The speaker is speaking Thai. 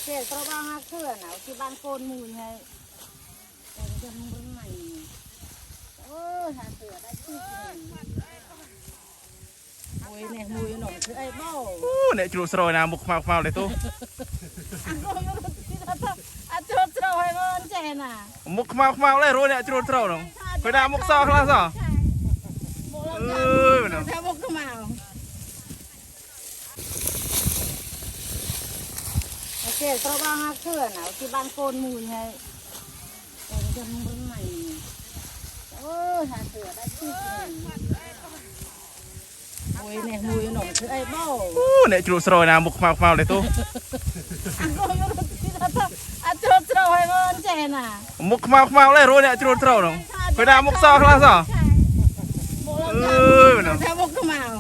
เจ๊ตระวังหักเขื่อนเอาที่บ้านโกนมูลไงแต่จะมึงรุ่นใหม่หาเสือได้ที่โอ้ยเนี่ยมูยหน่อยคือไอ้เบ้าเนี่ยจุดสโรยน้ำมุกมาเลยตู้อาจุดเราให้มันเจน่ะมุกมาเลยรู้เนี่ยจุดสโรยน้องไปน้ำมุกซอคลาซอแค่มุกขมาวเจ๊ตระวังหักเขื่อนเอาที่บ้านโกนมูลไงแต่จะมึงรุ่นใหม่หาเสือได้ที่โอ้ยเนี่ยมูยหน่อยคือไอ้เบ้าเนี่ยจุดสโรยน้ำมุกมาเลยตู้อาจุดเราให้มันเจน่ะมุกมาเลยรู้เนี่ยจุดสโรยน้องไปน้ำมุกซอคลาซอแค่มุกขมาว